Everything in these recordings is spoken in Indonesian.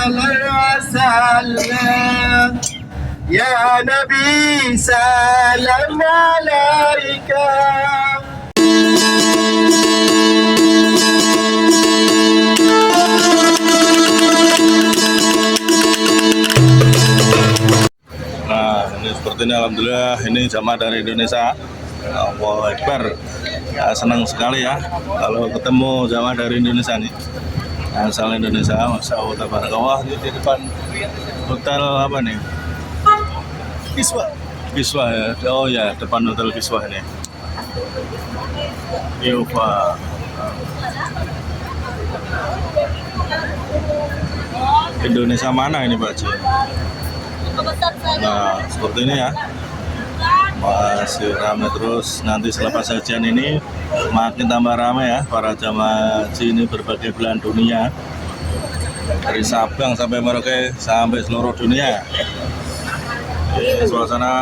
عليه وسلم يا نبي سلام عليك. Nah, ini seperti ini alhamdulillah, ini jamaah dari Indonesia. Allahu Akbar. Ya, senang sekali ya kalau ketemu jamaah dari Indonesia nih. Asal Indonesia, Masya Allah, tabarakallah. Ini di depan hotel apa nih? Kiswah. Kiswah ya. Oh ya, depan hotel Kiswah ini. Yufa. Indonesia mana ini Pak Haji? Nah, seperti ini ya. Masih ramai terus. Nanti selepas sajian ini makin tambah ramai ya para jamaah haji ini berbagai belahan dunia, dari Sabang sampai Merauke sampai seluruh dunia. Suasana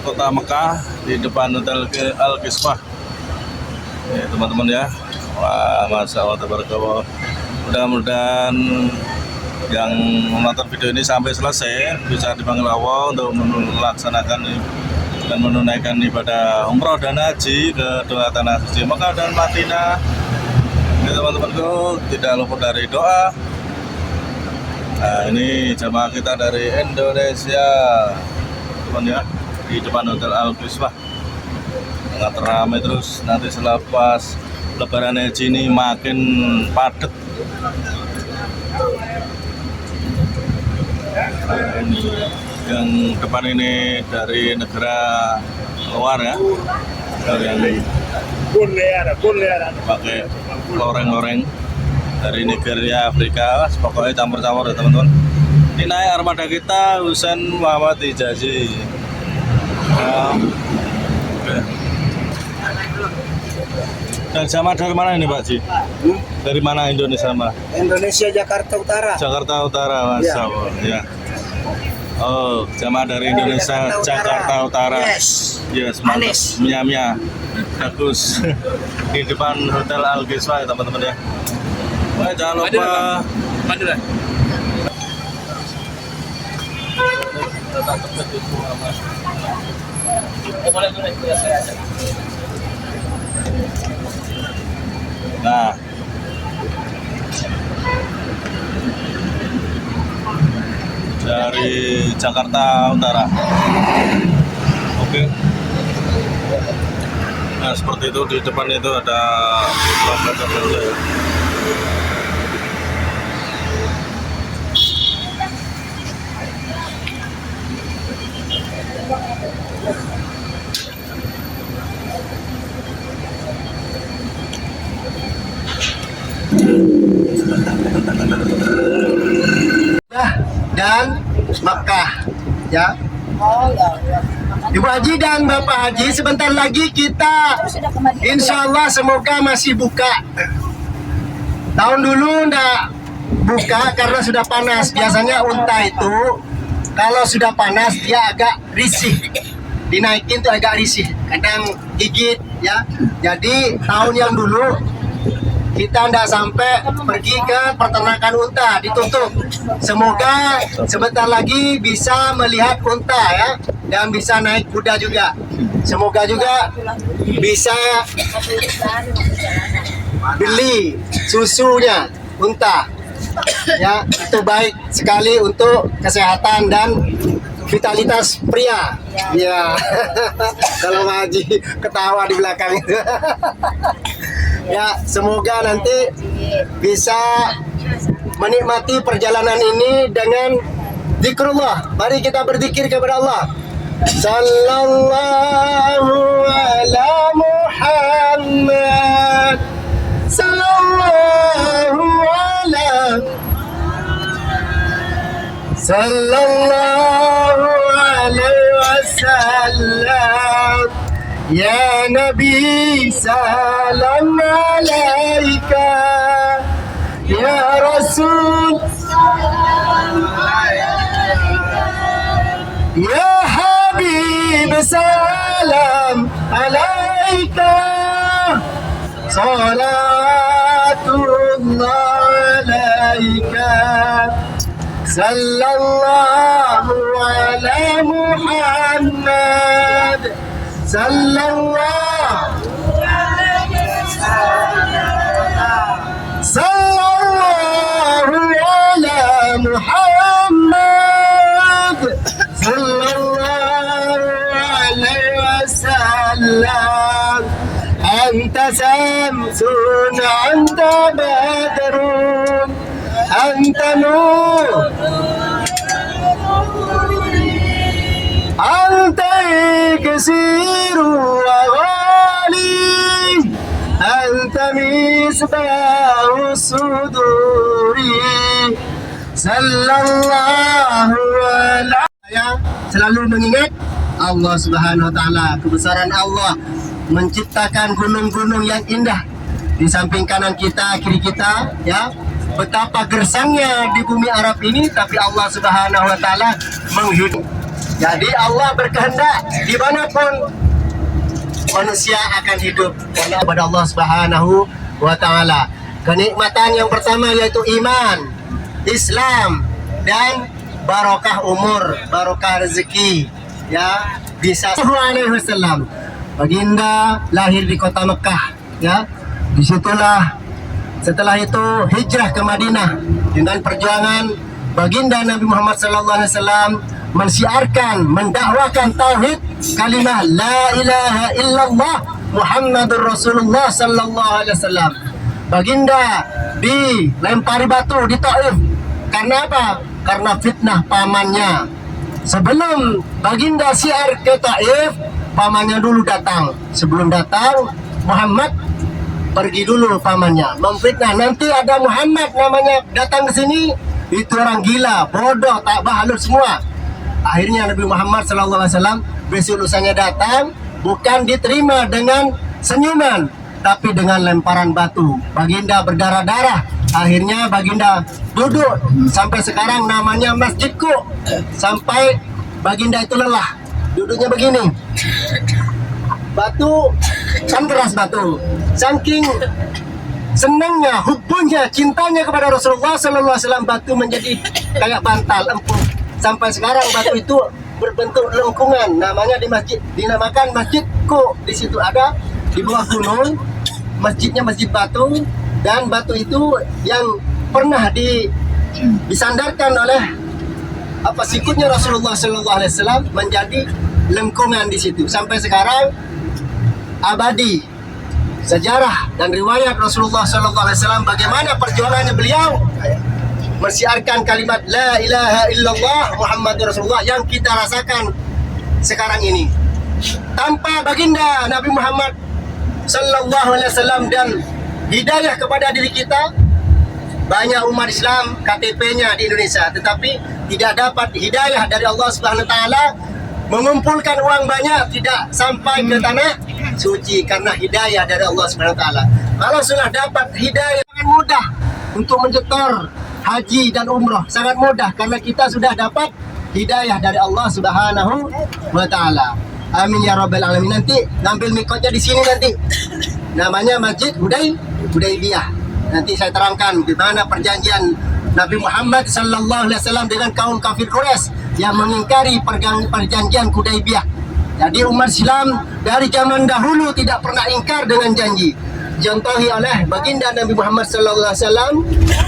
kota Mekah di depan hotel Al-Kiswah. Teman-teman ya. Wah, Masya Allah, tabarakallah. Mudah-mudahan yang menonton video ini sampai selesai bisa dipanggil Allah untuk melaksanakan dan menunaikan ibadah umroh dan haji ke dua tanah suci Mekah dan Madinah. Ini teman-temanku tidak luput dari doa. Nah, ini jamaah kita dari Indonesia, teman ya, di depan hotel Al-Kiswah. Sangat ramai terus. Nanti selepas Lebaran haji ini makin padat. Nah, ini yang depan ini dari negara luar ya, dari yang pakai loreng-loreng dari Nigeria, Afrika, pokoknya campur-campur ya teman-teman. Ini naik armada kita Husain Muhammad Hijazi. Nah, oke. Dan jamaah dari mana ini Pak Ji? Dari mana Indonesia mah? Indonesia Jakarta Utara. Jakarta Utara, Masya Allah ya. Oh, jamaah dari Indonesia Jakarta Utara. Yes, mantap. Mia, bagus. Di depan hotel Al-Kiswah ya teman-teman ya. Oh, jangan lupa. Nah, dari Jakarta Utara. Oke. Nah, seperti itu di depan itu ada pembaca ya. Dan Makkah ya. Ibu Haji dan Bapak Haji, sebentar lagi kita insya Allah semoga masih buka. Tahun dulu enggak buka karena sudah panas. Biasanya unta itu kalau sudah panas dia agak risih, dinaikin tuh agak risih, kadang gigit ya. Jadi tahun yang dulu kita tidak sampai pergi ke peternakan unta, ditutup. Semoga sebentar lagi bisa melihat unta ya, dan bisa naik kuda juga. Semoga juga bisa beli susunya unta ya, itu baik sekali untuk kesehatan dan vitalitas pria. Ya, kalau Pak Haji ketawa di belakang itu. Ya, semoga nanti bisa menikmati perjalanan ini dengan zikrullah. Mari kita berzikir kepada Allah. Sallallahu ala Muhammad. Sallallahu ala. Sallallahu alaihi wasallam. Ya Nabi salam alaika. Ya Rasul ya Habib salam alaika. Salatullah sallallahu ala Muhammad sallallahu ala Muhammad sallallahu alaihi wasallam. Anta samsun, anta badrun, anta nur, anta iksiru wa ghali, anta misbahu suduri, sallallahu alaihi. Saya selalu mengingat Allah Subhanahu wa taala, kebesaran Allah menciptakan gunung-gunung yang indah di samping kanan kita, kiri kita, ya. Betapa gersangnya di bumi Arab ini, tapi Allah Subhanahu wa taala menghidup. Jadi Allah berkehendak dimanapun manusia akan hidup kepada Allah Subhanahu wa taala. Kenikmatan yang pertama yaitu iman, Islam, dan barokah umur, barokah rezeki, ya. Bisa Alaihi Wasallam. Baginda lahir di kota Mekah, ya. Disitulah setelah itu hijrah ke Madinah dengan perjuangan baginda Nabi Muhammad SAW mensiarkan, mendakwakan tauhid kalimah la ilaha illallah Muhammadur Rasulullah sallallahu alaihi wasallam. Baginda dilempari batu di Taif. Karena apa? Karena fitnah pamannya. Sebelum baginda siar ke Taif, pamannya dulu datang. Sebelum datang, Muhammad pergi dulu pamannya memfitnah. Nanti ada Muhammad namanya datang ke sini, itu orang gila, bodoh, tak bahalus semua. Akhirnya Nabi Muhammad SAW besok lusanya datang, bukan diterima dengan senyuman, tapi dengan lemparan batu. Baginda berdarah-darah. Akhirnya baginda duduk sampai sekarang namanya Masjidku. Sampai baginda itu lelah, duduknya begini. Batu kan keras batu. Saking senangnya, hubunnya, cintanya kepada Rasulullah SAW, batu menjadi kayak bantal empuk. Sampai sekarang batu itu berbentuk lengkungan. Namanya di masjid dinamakan Masjidku. Di situ ada di bawah gunung, masjidnya Masjid Batu, dan batu itu yang pernah disandarkan oleh sikutnya Rasulullah SAW menjadi lengkungan di situ. Sampai sekarang abadi sejarah dan riwayat Rasulullah SAW bagaimana perjuangannya beliau mensiarkan kalimat la ilaha illallah Muhammadur Rasulullah yang kita rasakan sekarang ini. Tanpa baginda Nabi Muhammad sallallahu alaihi wasallam dan hidayah kepada diri kita, banyak umat Islam KTP-nya di Indonesia tetapi tidak dapat hidayah dari Allah Subhanahu wa taala, mengumpulkan uang banyak tidak sampai ke tanah suci karena hidayah dari Allah Subhanahu wa taala. Kalau sudah dapat hidayah, sangat mudah untuk menyetor haji dan umrah, sangat mudah karena kita sudah dapat hidayah dari Allah Subhanahu wa taala. Amin ya rabbal alamin. Nanti ngambil mikotnya di sini nanti. Namanya Masjid Hudaybiyah. Nanti saya terangkan bagaimana perjanjian Nabi Muhammad sallallahu alaihi wasallam dengan kaum kafir Quraisy yang mengingkari perjanjian Hudaybiyah. Jadi umat Islam dari zaman dahulu tidak pernah ingkar dengan janji. Dicontohi oleh baginda Nabi Muhammad sallallahu alaihi wasallam,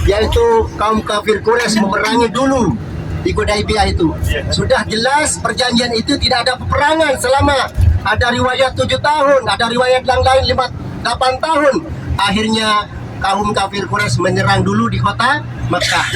yaitu kaum kafir Quraisy memerangi dulu di Hudaybiyah itu. Sudah jelas perjanjian itu tidak ada peperangan selama ada riwayat 7 tahun, ada riwayat yang lain 8 tahun. Akhirnya kaum kafir Quraisy menyerang dulu di kota Mekah.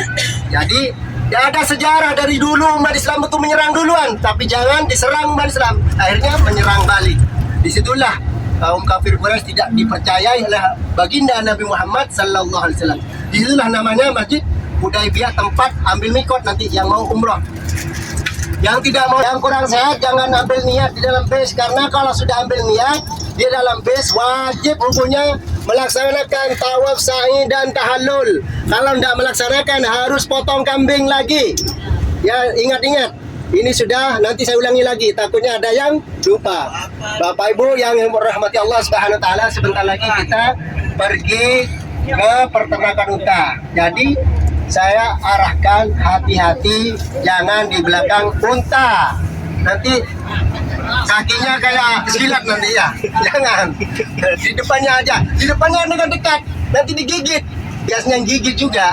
Jadi tidak ada sejarah dari dulu umat Islam itu menyerang duluan, tapi jangan diserang umat Islam. Akhirnya menyerang balik. Disitulah kaum kafir Quraisy tidak dipercayai oleh baginda Nabi Muhammad sallallahu alaihi wasallam. Disitulah namanya Masjid Hudaybiyah, tempat ambil mikot nanti yang mau umrah. Yang tidak mau, yang kurang sehat jangan ambil niat di dalam base, karena kalau sudah ambil niat di dalam base wajib hukumnya melaksanakan tawaf, sa'i, dan tahallul. Kalau tidak melaksanakan harus potong kambing lagi. Ya, ingat-ingat. Ini sudah, nanti saya ulangi lagi, takutnya ada yang lupa. Bapak Ibu yang merahmati Allah Subhanahu wa taala, sebentar lagi kita pergi ke peternakan unta. Jadi saya arahkan hati-hati, jangan di belakang unta. Nanti kakinya kayak silat nanti ya. Jangan. Di depannya aja. Di depannya dekat-dekat. Nanti digigit. Biasanya gigit juga.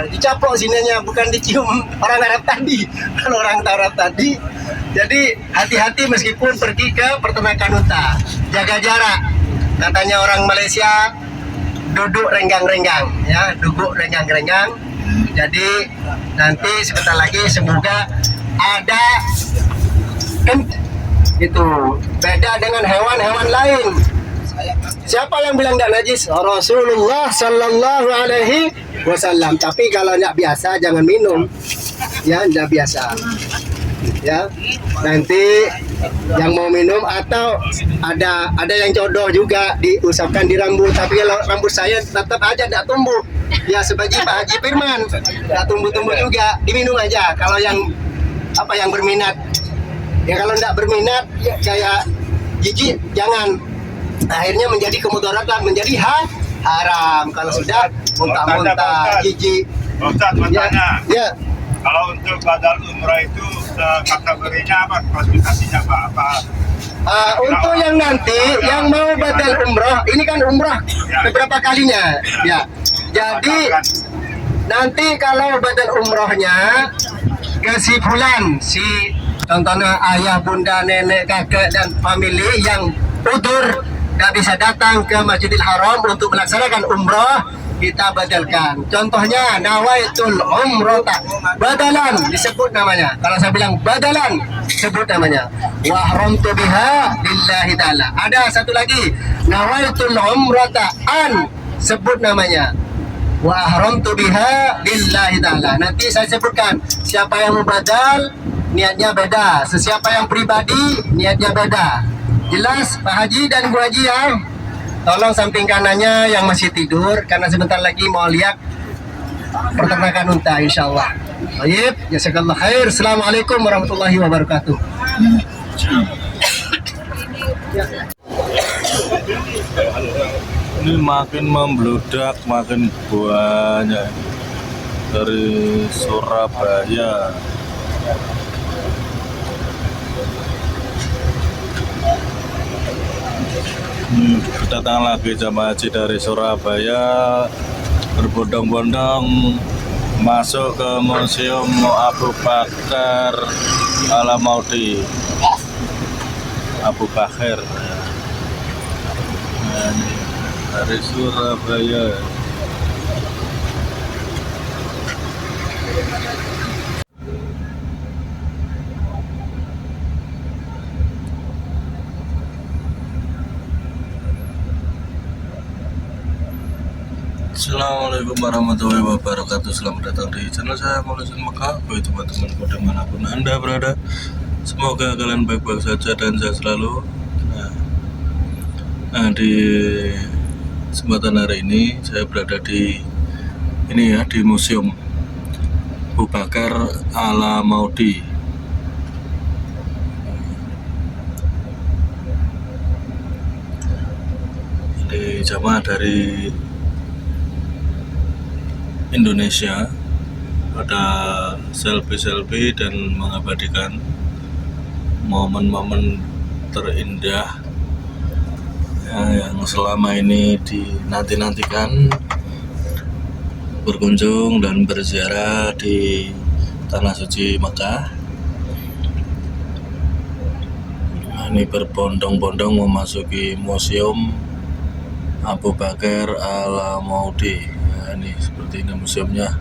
Dicaplok sininya, bukan dicium orang Arab tadi. Kalau orang Arab tadi. Jadi hati-hati meskipun pergi ke peternakan unta. Jaga jarak. Katanya orang Malaysia duduk renggang-renggang, ya, duduk renggang-renggang. Jadi nanti sebentar lagi semoga ada itu beda dengan hewan-hewan lain. Siapa yang bilang tidak najis? Rasulullah Sallallahu Alaihi Wasallam. Tapi kalau tidak biasa jangan minum, ya, tidak biasa. Ya, nanti yang mau minum atau ada yang jodoh juga diusapkan di rambut. Tapi kalau rambut saya tetap aja tidak tumbuh, ya sebagai Pak Haji Firman tidak tumbuh-tumbuh juga, diminum aja. Kalau yang yang berminat, ya kalau tidak berminat ya kayak jijik jangan, akhirnya menjadi kemudaratan, menjadi haram kalau sudah muntah-muntah jijik. Ustaz, bertanya. Ya. Kalau untuk badal umrah itu kategorinya apa? Klasifikasinya apa? Untuk yang nanti yang mau badal umroh, ini kan umroh beberapa kalinya, ya. Jadi nanti kalau badal umrohnya kesimpulan si contohnya ayah, bunda, nenek, kakek dan family yang udur nggak bisa datang ke Masjidil Haram untuk melaksanakan umroh, kita badalkan. Contohnya nawaitul umrota, badalan disebut namanya. Kalau saya bilang badalan, sebut namanya. Wa haramtu biha lillahi ta'ala. Ada satu lagi, nawaitul umrota an, sebut namanya. Wa haramtu biha lillahi ta'ala. Nanti saya sebutkan siapa yang membadal, niatnya beda. Sesiapa yang pribadi, niatnya beda. Jelas Pak Haji dan Bu Haji ya? Tolong samping kanannya yang masih tidur, karena sebentar lagi mau lihat peternakan unta insyaallah. Baik, jazakallah khair. Assalamualaikum warahmatullahi wabarakatuh. Ini makin membludak, makin banyak dari Surabaya. Datang lagi jamaah haji dari Surabaya berbondong-bondong masuk ke Museum Abu Bakar Al-Maudi. Abu Bakar dari Surabaya. Assalamualaikum warahmatullahi wabarakatuh. Selamat datang di channel saya Maulusin Mekah. Bagi teman-temanku dimanapun Anda berada, semoga kalian baik-baik saja dan sehat selalu. Nah, di kesempatan hari ini saya berada di di Museum Abu Bakar Al-Maudi. Ini jamaah dari Indonesia pada selfie dan mengabadikan momen-momen terindah yang selama ini dinanti-nantikan, berkunjung dan berziarah di Tanah Suci Mekah. Ini berbondong-bondong memasuki Museum Abu Bakar Al-Maudi. Ini seperti ini museumnya.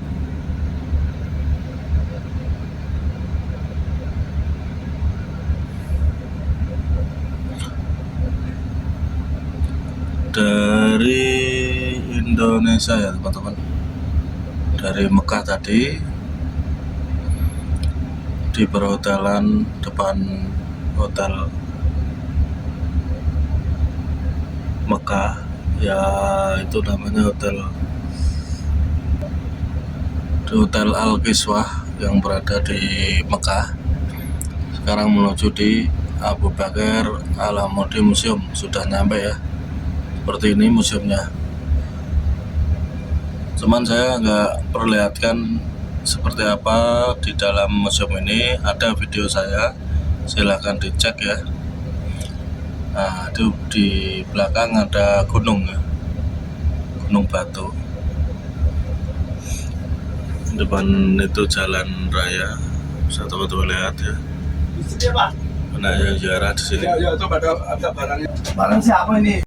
Dari Indonesia ya teman-teman, dari Mekah tadi di perhotelan depan hotel Mekah, ya itu namanya Hotel Al-Kiswah yang berada di Mekah. Sekarang menuju di Abu Bakar Al-Maudi Museum. Sudah nyampe ya. Seperti ini museumnya. Cuman saya nggak perlihatkan seperti apa di dalam museum ini. Ada video saya, silahkan dicek ya. Nah, itu di belakang ada gunung ya, gunung batu. Depan itu jalan raya, bisa teman-teman lihat ya. Banyak yang ziarah di sini. Barang siapa ini?